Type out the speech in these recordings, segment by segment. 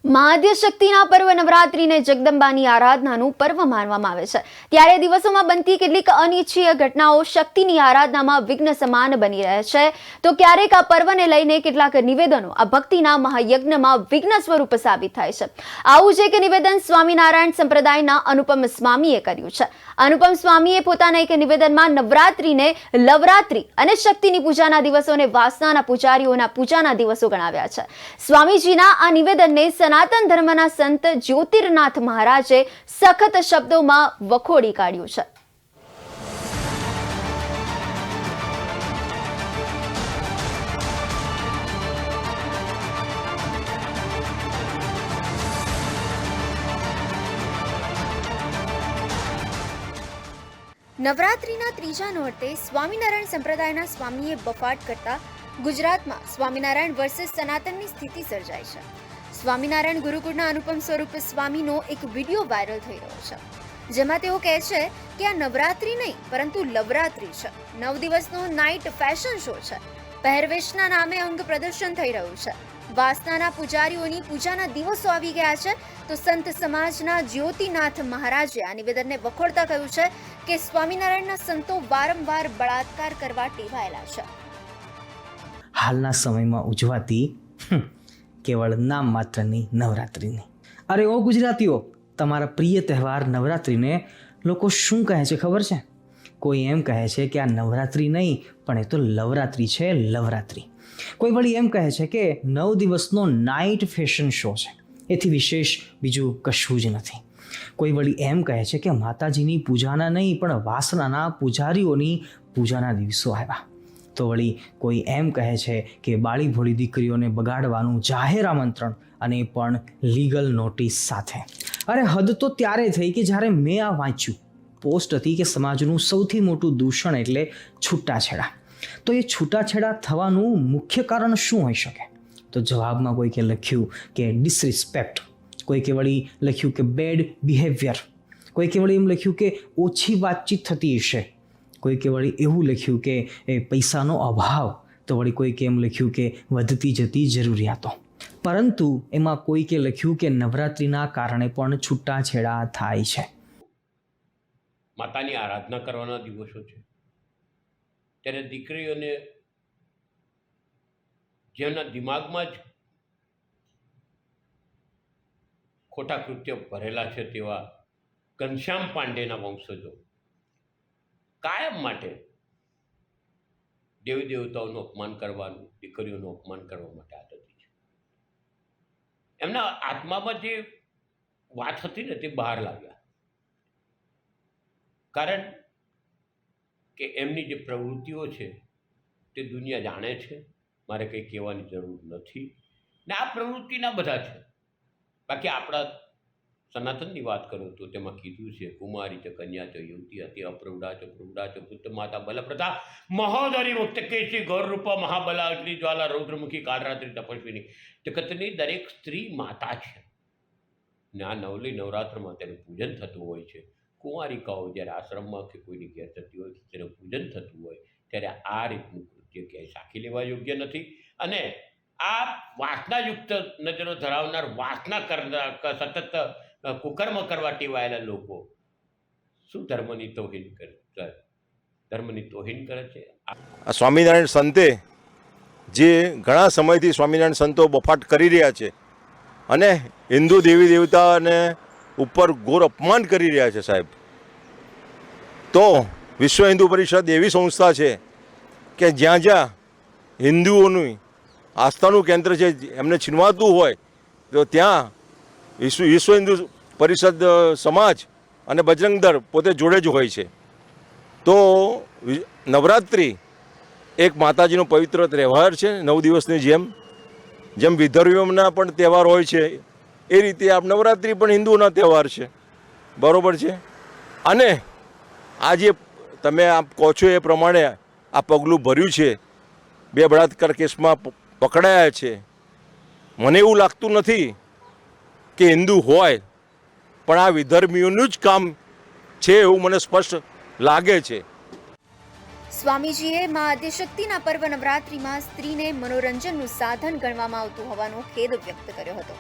મહાદ્યશક્તિના પર્વ નવરાત્રિને જગદંબાની આરાધનાનું પર્વ માનવામાં આવે છે। ત્યારે દિવસોમાં બનતી કેટલીક અનિચ્છનીય ઘટનાઓ શક્તિની આરાધનામાં વિઘ્ન સમાન બની રહે છે, તો ક્યારેક આ પર્વને લઈને કેટલાક નિવેદનો આ ભક્તિના મહાયજ્ઞમાં વિઘ્ન સ્વરૂપ સાબિત થાય છે। આવું જ એક નિવેદન સ્વામિનારાયણ સંપ્રદાયના અનુપમ સ્વામીએ કર્યું છે। અનુપમ સ્વામીએ પોતાના એક નિવેદનમાં નવરાત્રિને લવરાત્રિ અને શક્તિની પૂજાના દિવસોને વાસનાના પૂજારીઓના પૂજાના દિવસો ગણાવ્યા છે। સ્વામીજીના આ નિવેદનને સનાતન ધર્મના સંત જ્યોતિર્નાથ મહારાજે સખત શબ્દોમાં વખોડી કાઢ્યું છે। નવરાત્રિના ત્રીજા નોરતે સ્વામિનારાયણ સંપ્રદાયના સ્વામીએ બફાટ કરતા ગુજરાતમાં સ્વામિનારાયણ વર્સેસ સનાતનની સ્થિતિ સર્જાઈ છે। સ્વામિનારાયણ ગુરુકુળના અનુપમ સ્વરૂપ સ્વામીનો એક વિડીયો વાયરલ થઈ રહ્યો છે, જેમાં તેઓ કહે છે કે આ નવરાત્રિ નહીં પરંતુ લવરાત્રિ છે। 9 દિવસનો નાઇટ ફેશન શો છે। પહેરવેશના નામે અંગ પ્રદર્શન થઈ રહ્યું છે। વાસનાના પૂજારીઓની પૂજાના દિવસો આવી ગયા છે, તો સંત સમાજના જ્યોતિનાથ મહારાજે આ નિવેદનને વખોડતા કહ્યું છે કે સ્વામિનારાયણના સંતો વારંવાર બળાત્કાર કરવા ટેવાયેલા છે। હાલના સમયમાં ઉજવાતી કેવળ નામ માત્રની નવરાત્રિની, અરે ઓ ગુજરાતીઓ, તમારા પ્રિય તહેવાર નવરાત્રિને લોકો શું કહે છે ખબર છે? કોઈ એમ કહે છે કે આ નવરાત્રિ નહીં પણ એ તો લવરાત્રિ છે, લવરાત્રિ। કોઈ વળી એમ કહે છે કે 9 દિવસનો નાઇટ ફેશન શો છે, એથી વિશેષ બીજું કશું જ નથી। કોઈ વળી એમ કહે છે કે માતાજીની પૂજાના નહીં પણ વાસનાના પૂજારીઓની પૂજાના દિવસો આવ્યા। તો વળી કોઈ એમ કહે છે કે બાળી ભોળી દીકરીઓને બગાડવાનું જાહેર આમંત્રણ, અને પણ લીગલ નોટિસ સાથે। અરે હદ તો ત્યારે થઈ કે જ્યારે મેં આ વાંચ્યું, પોસ્ટ હતી કે સમાજનું સૌથી મોટું દૂષણ એટલે છૂટાછેડા। તો એ છૂટાછેડા થવાનું મુખ્ય કારણ શું હોઈ શકે? તો જવાબમાં કોઈકે લખ્યું કે ડિસરિસ્પેક્ટ, કોઈકે વળી લખ્યું કે બેડ બિહેવિયર, કોઈકે વળી એમ લખ્યું કે ઓછી વાતચીત થતી હશે, કોઈકે વળી એવું લખ્યું કે એ પૈસાનો અભાવ, તો વળી કોઈકે એમ લખ્યું કે વધતી જતી જરૂરિયાતો। પરંતુ એમાં કોઈકે લખ્યું કે નવરાત્રિના કારણે પણ છૂટાછેડા થાય છે। માતાની આરાધના કરવાના દિવસો છે, ત્યારે દીકરીઓને જેમના દિમાગમાં જ ખોટા કૃત્યો ભરેલા છે તેવા ઘનશ્યામ પાંડેના વંશજો કાયમ માટે દેવી દેવતાઓનું અપમાન કરવાનું, દીકરીઓનું અપમાન કરવા માટે આદતી છે। એમના આત્મામાં જે વાત હતી ને તે બહાર લાવ્યા, કારણ કે એમની જે પ્રવૃત્તિઓ છે તે દુનિયા જાણે છે, મારે કંઈ કહેવાની જરૂર નથી। ને આ પ્રવૃત્તિના બધા છે। બાકી આપણા સનાતનની વાત કરો તો તેમાં કીધું છે, કુમારી ચ કન્યા ચ યુવતી હતી અપ્રૌઢા ચ પ્રૌઢા ચ પુત્ર માતા બલપ્રદા મહોદરી મુક્ત કેશી ગૌર રૂપા મહાબલા અગ્નિ જ્વાલા રૌદ્રમુખી કાળરાત્રિ તપસ્વીની। જગતની દરેક સ્ત્રી માતા છે ને આ નવલી નવરાત્રમાં તેનું પૂજન થતું હોય છે। કુંવારિકાઓ જ્યારે આશ્રમમાં કે કોઈની ઘેર થતી હોય તેનું પૂજન થતું હોય ત્યારે આ રીતનું કૃત્ય ક્યાંય સાખી લેવા યોગ્ય નથી। અને આ વાસનાયુક્ત નજરો ધરાવનાર, વાસના કરનાર, સતત કુકર્મ કરવા ટેવાયેલા લોકો શું ધર્મની તોહીન કરે છે? આ સ્વામિનારાયણ સંતે જે ઘણા સમયથી સ્વામિનારાયણ સંતો બફાટ કરી રહ્યા છે અને હિન્દુ દેવી દેવતાને ઉપર ઘોર અપમાન કરી રહ્યા છે સાહેબ, તો વિશ્વ હિન્દુ પરિષદ એવી સંસ્થા છે કે જ્યાં જ્યાં હિન્દુઓનું આસ્થાનું કેન્દ્ર છે એમને છીનવાતું હોય તો ત્યાં વિશ્વ હિન્દુ પરિષદ સમાજ અને બજરંગ દળ પોતે જોડે જ હોય છે। તો નવરાત્રિ એક માતાજીનો પવિત્ર તહેવાર છે, 9 દિવસની જેમ વિધર્મીઓના પણ તહેવાર હોય છે એ રીતે આ નવરાત્રિ પણ હિન્દુઓના તહેવાર છે, બરાબર છે। અને આ જે તમે આપ કહો છો એ પ્રમાણે આ પગલું ભર્યું છે, 2 બળાત્કાર કેસમાં પકડાયા છે। મને એવું લાગતું નથી કે હિન્દુ હોય, પણ આ વિધર્મીઓનું જ કામ છે એવું મને સ્પષ્ટ લાગે છે। સ્વામીજીએ મા આદ્યશક્તિના પર્વ નવરાત્રિમાં સ્ત્રીને મનોરંજનનું સાધન ગણવામાં આવતું હોવાનો ખેદ વ્યક્ત કર્યો હતો।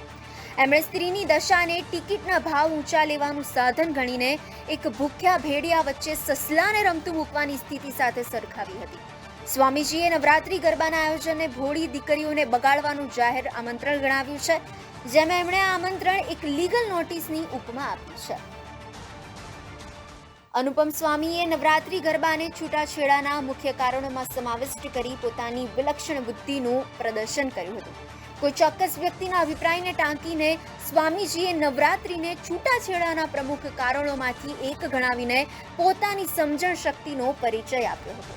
એમણે સ્ત્રીની દશાને ટિકિટના ભાવ ઊંચા લેવાનું સાધન ગણીને એક ભૂખ્યા ભેડિયા વચ્ચે સસલાને રમતું મૂકવાની સ્થિતિ સાથે સરખાવી હતી. સ્વામીજીએ નવરાત્રી ગરબાના આયોજનને ભોળી દીકરીઓને બગાડવાનું જાહેર આમંત્રણ ગણાવ્યું છે, જેમાં એમણે આ આમંત્રણ એક લીગલ નોટિસની ઉપમા આપી છે. અનુપમ સ્વામીએ નવરાત્રી ગરબાને છૂટાછેડાના મુખ્ય કારણોમાં સમાવિષ્ટ કરી પોતાની વિલક્ષણ બુદ્ધિનું પ્રદર્શન કર્યું હતું. કોઈ ચોક્કસ વ્યક્તિના અભિપ્રાયને ટાંકીને સ્વામીજીએ નવરાત્રીને છૂટાછેડાના પ્રમુખ કારણોમાંથી એક ગણાવીને પોતાની સમજણ શક્તિનો પરિચય આપ્યો હતો.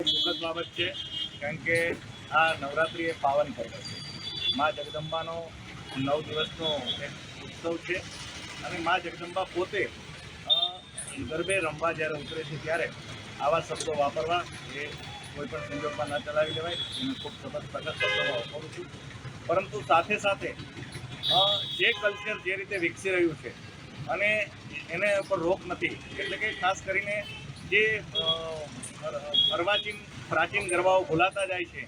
દુઃખદ બાબત છે, કારણ કે આ નવરાત્રિ એ પાવન પર્વ છે. મા જગદંબાનો 9 દિવસનો એક ઉત્સવ છે અને મા જગદંબા પોતે ગરબે રમવા જ્યારે ઉતરે છે ત્યારે આવા શબ્દો વાપરવા એ કોઈ પણ સંજોગમાં ન ચલાવી લેવાય. એને ખૂબ સખત શબ્દોમાં વાપરું છું. પરંતુ સાથે સાથે જે કલ્ચર જે રીતે વિકસી રહ્યું છે અને એને ઉપર રોક નથી, એટલે કે ખાસ કરીને જે પ્રાચીન ગરબાઓ ભૂલાતા જાય છે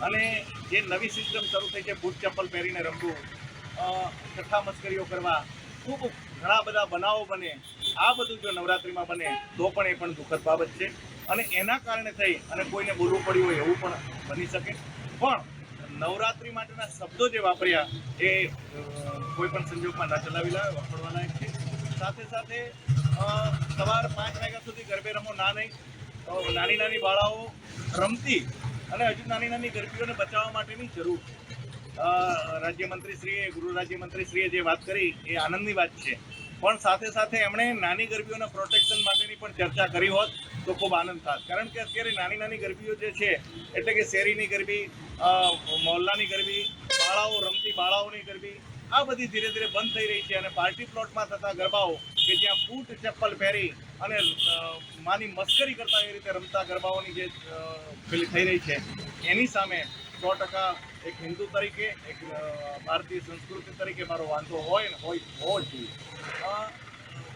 અને જે નવી સિસ્ટમ શરૂ થઈ છે, બૂટ ચપ્પલ પહેરીને રમવું, કથા મસ્કરીઓ કરવા, ખૂબ ઘણા બધા બનાવો બને, આ બધું જો નવરાત્રિમાં બને તો પણ એ પણ દુઃખદ બાબત છે અને એના કારણે થઈ અને કોઈને બોલવું પડ્યું હોય એવું પણ બની શકે. પણ નવરાત્રિ માટેના શબ્દો જે વાપર્યા એ કોઈ પણ સંજોગમાં ન ચલાવી લાવે, વાપરવા લાયક છે. સાથે સાથે સવાર 5 વાગ્યા સુધી ગરબે રમો ના નહીં. નાની નાની બાળાઓ રમતી અને હજુ નાની ગરબીઓને બચાવવા માટેની જરૂર. રાજ્યમંત્રીશ્રીએ, ગૃહ રાજ્યમંત્રીશ્રીએ જે વાત કરી એ આનંદની વાત છે, પણ સાથે સાથે એમણે નાની ગરબીઓના પ્રોટેક્શન માટેની પણ ચર્ચા કરી હોત તો ખૂબ આનંદ થાત. કારણ કે અત્યારે નાની ગરબીઓ જે છે, એટલે કે શેરીની ગરબી, મોહલ્લાની ગરબી, બાળાઓ રમતી બાળાઓની ગરબી, આ બધી ધીરે ધીરે બંધ થઈ રહી છે અને પાર્ટી પ્લોટમાં થતા ગરબાઓ કે જ્યાં બૂટ ચપ્પલ પહેરી અને માની મસ્કરી કરતા એ રીતે રમતા ગરબાઓની જે પેલી થઈ રહી છે, એની સામે 100% એક હિન્દુ તરીકે, એક ભારતીય સંસ્કૃતિ તરીકે મારો વાંધો હોય ને હોવો જ જોઈએ.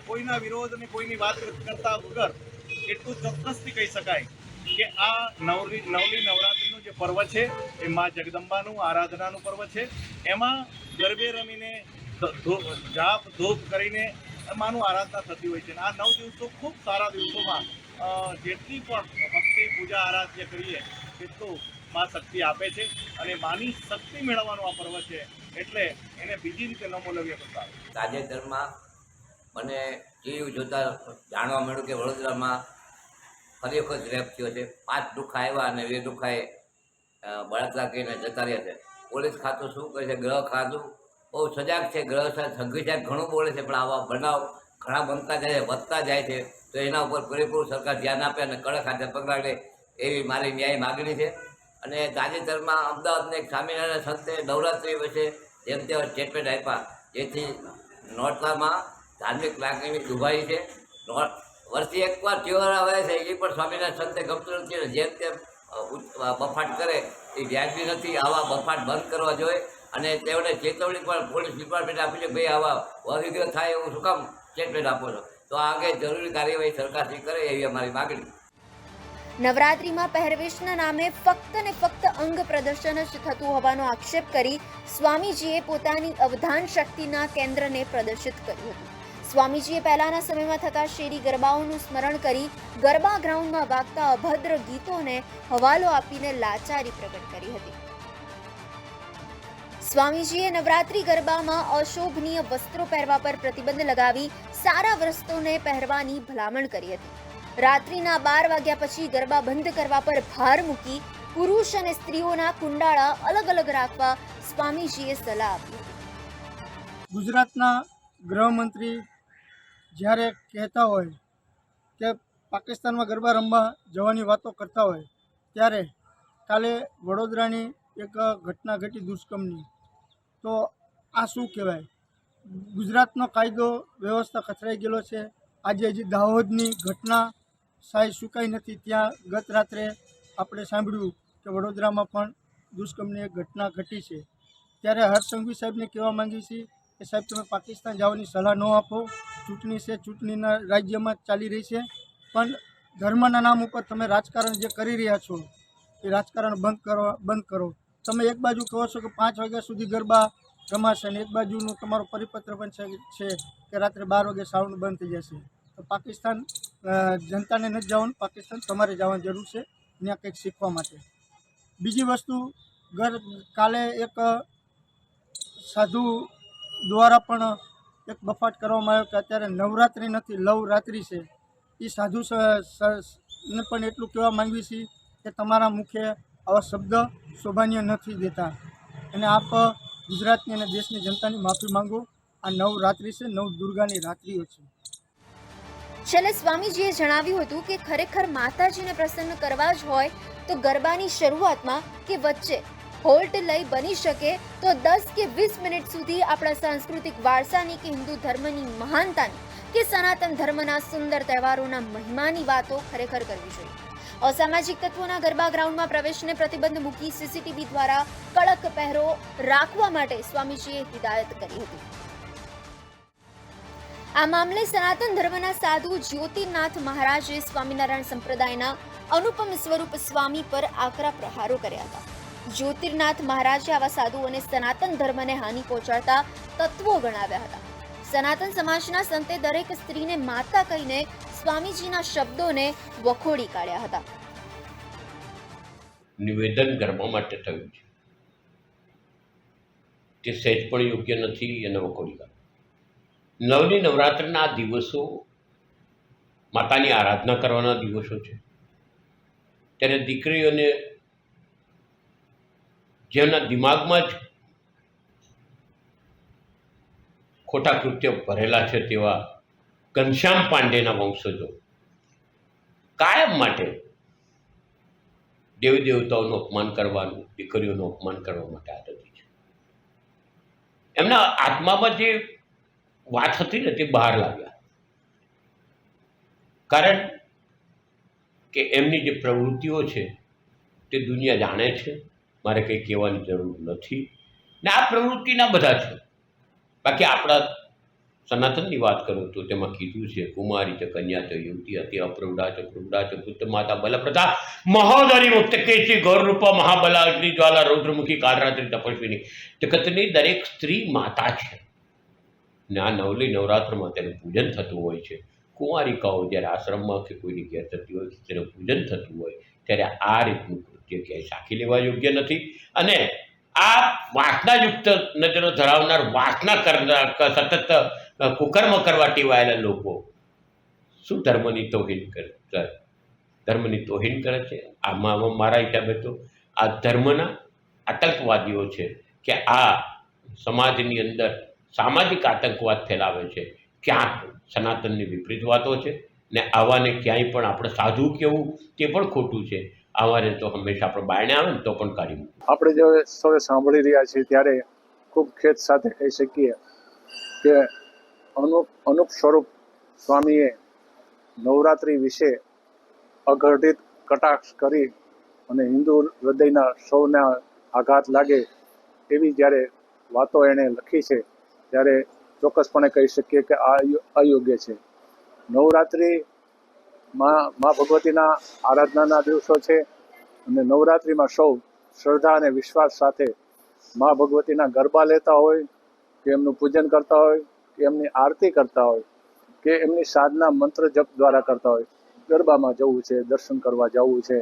કોઈના વિરોધ અને કોઈની વાત કરતા વગર એટલું ચોક્કસથી કહી શકાય કે આ નવલી નવરાત્રિનું જે પર્વ છે એ મા જગદંબાનું આરાધનાનું પર્વ છે. એમાં ગરબે રમીને જાપ ધૂપ કરીને માનું આરાધના થતી હોય છે. આ 9 દિવસો ખૂબ સારા દિવસોમાં જેટલી પણ ભક્તિ પૂજા આરાધ્ય કરીએ તેટલું મા શક્તિ આપે છે અને માની શક્તિ મેળવવાનું આ પર્વ છે, એટલે એને બીજી રીતે ન મૂલવ્ય કરતા. તાજેતરમાં મને ટીવી જોતા જાણવા મળ્યું કે વડોદરામાં ફરી વખત રેપ થયો છે. 5 દુઃખા આવ્યા અને 2 દુઃખાએ બળાત્કાર કરીને જતા રહ્યા છે. પોલીસ ખાતું શું કહે છે? ગ્રહ ખાતું બહુ સજાગ છે. ગ્રહ સંઘિસાહેબ ઘણું બોલે છે, પણ આવા બનાવ ઘણા બનતા જાય છે, વધતા જાય છે. તો એના ઉપર પૂરેપૂરું સરકાર ધ્યાન આપે અને કડક હાથે પગલાં લે એવી મારી ન્યાય માગણી છે. અને તાજેતરમાં અમદાવાદના એક સ્વામિનારાયણ સંતે નવરાત્રિ વિશે જેમ તેવા સ્ટેટમેન્ટ આપ્યા, જેથી નોરતામાં ધાર્મિક લાગણી દુભાઈ છે. વર્ષે એકવાર તહેવાર આવે છે, એ પણ સ્વામિનારાયણ સંતે ગમતું નથી અને જેમ તેમ બફાટ કરે એ વ્યાજબી નથી. આવા બફાટ બંધ કરવા જોઈએ અને તેઓને ચેતવણી પણ પોલીસ ડિપાર્ટમેન્ટ આપી છે, ભાઈ આવા અવિગ્રહ થાય એવું શું કામ સ્ટેટમેન્ટ આપો છો? તો આ અંગે જરૂરી કાર્યવાહી સરકારશ્રી કરે એવી અમારી માગણી. નવરાત્રીમાં પહેરવેશના નામે ફક્ત ને ફક્ત અંગ પ્રદર્શન જ થતું હોવાનો આક્ષેપ કરી સ્વામીજીએ પોતાની અવધાન શક્તિના કેન્દ્રને પ્રદર્શિત કર્યું હતું. સ્વામીજીએ પહેલાના સમયમાં થતા શેરી ગરબાઓનું સ્મરણ કરી ગરબા ગ્રાઉન્ડમાં વાગતા અભદ્ર ગીતોને હવાલો આપીને લાચારી પ્રગટ કરી હતી. સ્વામીજીએ નવરાત્રી ગરબામાં અશોભનીય વસ્ત્રો પહેરવા પર પ્રતિબંધ લગાવી સારા વસ્ત્રોને પહેરવાની ભલામણ કરી હતી. રાત્રિના 12 વાગ્યા પછી ગરબા બંધ કરવા પર ભાર મૂકી પુરુષ અને સ્ત્રીઓના કુંડાળા અલગ અલગ રાખવા સ્વામીજીએ સલાહ આપી હતી. ગુજરાતના ગૃહમંત્રી જ્યારે કહેતા હોય કે પાકિસ્તાનમાં ગરબા રમવા જવાની વાતો કરતા હોય, ત્યારે કાલે વડોદરાની એક ઘટના ઘટી દુષ્કર્મની. તો આ શું કહેવાય? ગુજરાતનો કાયદો વ્યવસ્થા કથરાઈ ગયેલો છે. આજે હજી દાહોદની ઘટના સાય સુકાઈ નથી. ત્યાં ગત રાત્રે આપણે સાંભળ્યું કે વડોદરામાં પણ દુષ્કર્મની એક ઘટના ઘટી છે. ત્યારે હર્ષ સંઘવી સાહેબને કહેવા માંગીએ છીએ કે સાહેબ, તમે પાકિસ્તાન જવાની સલાહ ન આપો. ચૂંટણી છે, ચૂંટણીના રાજ્યમાં ચાલી રહી છે, પણ ધર્મના નામ ઉપર તમે રાજકારણ જે કરી રહ્યા છો એ રાજકારણ બંધ કરો. તમે એક બાજુ કહો છો કે 5 વાગ્યા સુધી ગરબા રમાશે અને એક બાજુનું તમારો પરિપત્ર પણ છે કે રાત્રે 12 વાગે સાઉન્ડ બંધ થઈ જશે. તો પાકિસ્તાન જનતાને નથી જવાનું, પાકિસ્તાન તમારે જવાની જરૂર છે ત્યાં કંઈક શીખવા માટે. બીજી વસ્તુ, કાલે એક સાધુ દ્વારા પણ એક બફાટ કરવામાં આવ્યો કે અત્યારે નવરાત્રિ નથી, લવરાત્રિ છે. એ સાધુ ને પણ એટલું કહેવા માંગીએ છીએ કે તમારા મુખે આવા શબ્દ શોભાન્ય નથી દેતા અને આપ ગુજરાતની અને દેશની જનતાની માફી માંગો. આ નવરાત્રિ છે, નવ દુર્ગાની રાત્રિઓ છે. છેલ્લે સ્વામીજીએ જણાવ્યું હતું કે ખરેખર માતાજીને પ્રસન્ન કરવા જ હોય તો ગરબાની શરૂઆતમાં કે વચ્ચે હોલ્ટ લઈ બની શકે તો 10 કે 20 મિનિટ સુધી આપણા સાંસ્કૃતિક વારસાની કે હિન્દુ ધર્મની મહાનતાની કે સનાતન ધર્મના સુંદર તહેવારોના મહિમાની વાતો ખરેખર કરવી જોઈએ. અસામાજિક તત્વોના ગરબા ગ્રાઉન્ડમાં પ્રવેશને પ્રતિબંધ મૂકી સીસીટીવી દ્વારા કડક પહેરો રાખવા માટે સ્વામીજીએ હિદાયત કરી હતી. આ મામલે સનાતન ધર્મના સાધુ જ્યોતિર્નાથ મહારાજે સ્વામિનારાયણ સંપ્રદાયના અનુપમ સ્વરૂપ સ્વામી પર આકરા પ્રહારો કર્યા હતા. જ્યોતિર્નાથ મહારાજે આવા સાધુઓને સનાતન ધર્મને હાનિ પહોંચાડતા તત્વો ગણાવ્યા હતા. સનાતન સમાજના સંતે દરેક સ્ત્રીને માતા કહીને સ્વામીજીના શબ્દોને વખોડી કાઢ્યા હતા. નિવેદન ગરબા માટે થયું છે તે સહેજ પણ યોગ્ય નથી અને વખોડી કાઢ્યું. નવની નવરાત્રિના દિવસો માતાની આરાધના કરવાના દિવસો છે. ત્યારે દીકરીઓને જેમના દિમાગમાં જ ખોટા કૃત્ય ભરેલા છે તેવા ઘનશ્યામ પાંડેના વંશજો કાયમ માટે દેવી દેવતાઓનું અપમાન કરવાનું, દીકરીઓનું અપમાન કરવા માટે આદતી છે. એમના આત્મામાં જે વાત હતી ને તે બહાર લાવ્યા. કારણ કે એમની જે પ્રવૃત્તિઓ છે તે દુનિયા જાણે છે, મારે કંઈ કહેવાની જરૂર નથી. ને આ પ્રવૃત્તિના બધા છે. બાકી આપણા સનાતનની વાત કરું તો તેમાં કીધું છે કુમારી ચ કન્યા ચ યુવતી હતી અપ્રૌઢા ચ પ્રૌઢા ચ પુત્ર માતા બલપ્રથા મહોદરી મુક્ત કેચી ગૌર રૂપા મહાબલા અગ્નિ જ્વાલા રૌદ્રમુખી કાળરાત્રિ તપસ્વીની. જગતની દરેક સ્ત્રી માતા છે ને આ નવલી નવરાત્રમાં તેનું પૂજન થતું હોય છે. કુંવારિકાઓ જ્યારે આશ્રમમાં કે કોઈની ઘેર થતી હોય તેનું પૂજન થતું હોય ત્યારે આ રીતનું કૃત્ય ક્યાંય સાખી લેવા યોગ્ય નથી. અને આ વાસનાયુક્ત નજરો ધરાવનાર, વાસના કરનાર, સતત કુકર્મ કરવા ટેવાયેલા લોકો શું ધર્મની તોહીન કરે છે. આમાં મારા હિસાબે તો આ ધર્મના આતંકવાદીઓ છે કે આ સમાજની અંદર સામાજિક આતંકવાદ ફેલાવે છે. ક્યાંક સનાતનની વિપરીત વાતો છે ને આવાને ક્યાંય પણ આપણે સાધુ કહેવું તે પણ ખોટું છે. આવાને તો હંમેશા આપણે બાયણે આવે ને તો પણ કાઢી મૂકવું. આપણે જે સૌએ સાંભળી રહ્યા છીએ ત્યારે ખૂબ ખેદ સાથે કહી શકીએ કે અનુપ સ્વરૂપ સ્વામીએ નવરાત્રિ વિશે અઘટિત કટાક્ષ કરી અને હિન્દુ હૃદયના સૌના આઘાત લાગે એવી જ્યારે વાતો એણે લખી છે ત્યારે ચોક્કસપણે કહી શકીએ કે આ અયોગ્ય છે. નવરાત્રિ મા ભગવતીના આરાધનાના દિવસો છે અને નવરાત્રિમાં સૌ શ્રદ્ધા અને વિશ્વાસ સાથે મા ભગવતીના ગરબા લેતા હોય કે એમનું પૂજન કરતા હોય કે એમની આરતી કરતા હોય કે એમની સાધના મંત્ર જપ દ્વારા કરતા હોય. ગરબામાં જવું છે, દર્શન કરવા જવું છે,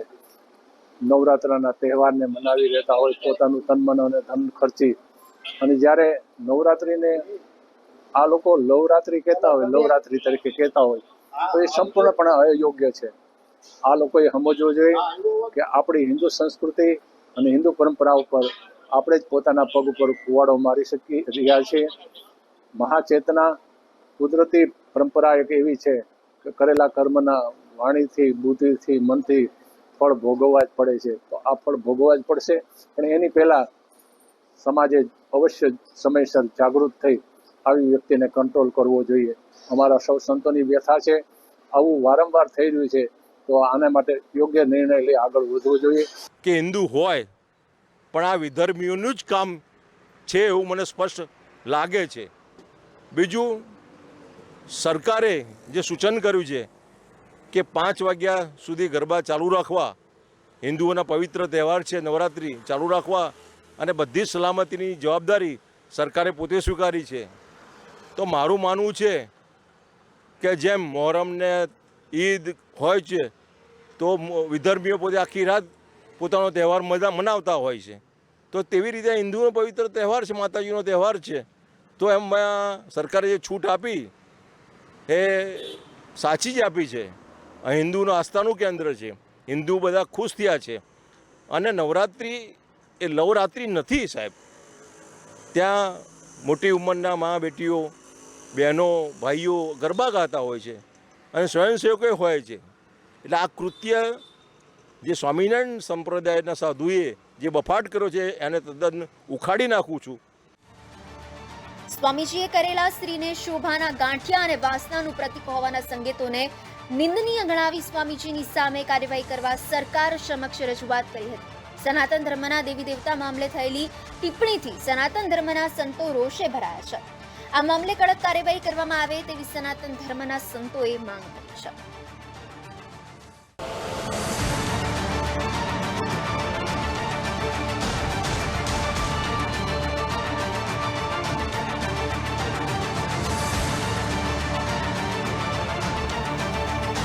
નવરાત્રના તહેવારને મનાવી રહેતા હોય પોતાનું તન મન અને ધન ખર્ચી. અને જ્યારે નવરાત્રિને આ લોકો લવરાત્રિ કહેતા હોય, લવરાત્રિ તરીકે કહેતા હોય તો એ સંપૂર્ણપણે અયોગ્ય છે. આ લોકોએ સમજવું જોઈએ કે આપણી હિન્દુ સંસ્કૃતિ અને હિન્દુ પરંપરા ઉપર આપણે જ પોતાના પગ ઉપર કુવાડો મારી શકી રહ્યા છીએ. મહાચેતના કુદરતી પરંપરા એક એવી છે કે કરેલા કર્મના વાણીથી, બુદ્ધિથી, મનથી ફળ ભોગવવા જ પડે છે. તો આ ફળ ભોગવવા જ પડશે, પણ એની પહેલાં સમાજે અવશ્ય સમયસર જાગૃત થઈ આવી વ્યક્તિને કંટ્રોલ કરવો જોઈએ. અમારા સૌ સંતોની વ્યથા છે. આવું વારંવાર થઈ રહ્યું છે તો આના માટે યોગ્ય નિર્ણય લઈ આગળ વધવું જોઈએ. કે હિન્દુ હોય પણ આ વિધર્મીઓનું જ કામ છે એવું મને સ્પષ્ટ લાગે છે. બીજું, સરકારે જે સૂચન કર્યું છે કે 5 વાગ્યા સુધી ગરબા ચાલુ રાખવા, હિન્દુઓના પવિત્ર તહેવાર છે નવરાત્રિ, ચાલુ રાખવા અને બધી સલામતીની જવાબદારી સરકારે પોતે સ્વીકારી છે. તો મારું માનવું છે કે જેમ મોહરમ ને ઈદ હોય છે તો વિધર્મીઓ પોતે આખી રાત પોતાનો તહેવાર મનાવતા હોય છે, તો તેવી રીતે હિન્દુનો પવિત્ર તહેવાર છે, માતાજીનો તહેવાર છે. તો એમાં સરકારે જે છૂટ આપી એ સાચી જ આપી છે. હિન્દુનું આસ્થાનું કેન્દ્ર છે, હિન્દુ બધા ખુશ થયા છે. અને નવરાત્રિ એ લવરાત્રિ નથી સાહેબ. ત્યાં મોટી ઉંમરના મા બેટીઓ, બહેનો, ભાઈઓ ગરબા ગાતા હોય છે અને સ્વયંસેવકો હોય છે. એટલે આ કૃત્ય જે સ્વામિનારાયણ સંપ્રદાયના સાધુએ જે બફાટ કર્યો છે એને તદ્દન ઉખાડી નાખું છું. સ્વામીજીએ કરેલા સ્ત્રીને શોભાના ગાંઠિયા અને વાસનાનું પ્રતીક હોવાના સંકેતોને નિંદનીય ગણાવી સ્વામીજીની સામે કાર્યવાહી કરવા સરકાર સમક્ષ રજૂઆત કરી હતી. સનાતન ધર્મના દેવી દેવતા મામલે થયેલી ટિપ્પણીથી સનાતન ધર્મના સંતો રોષે ભરાયા છે. આ મામલે કડક કાર્યવાહી કરવામાં આવે તેવી સનાતન ધર્મના સંતોએ માંગ કરી છે.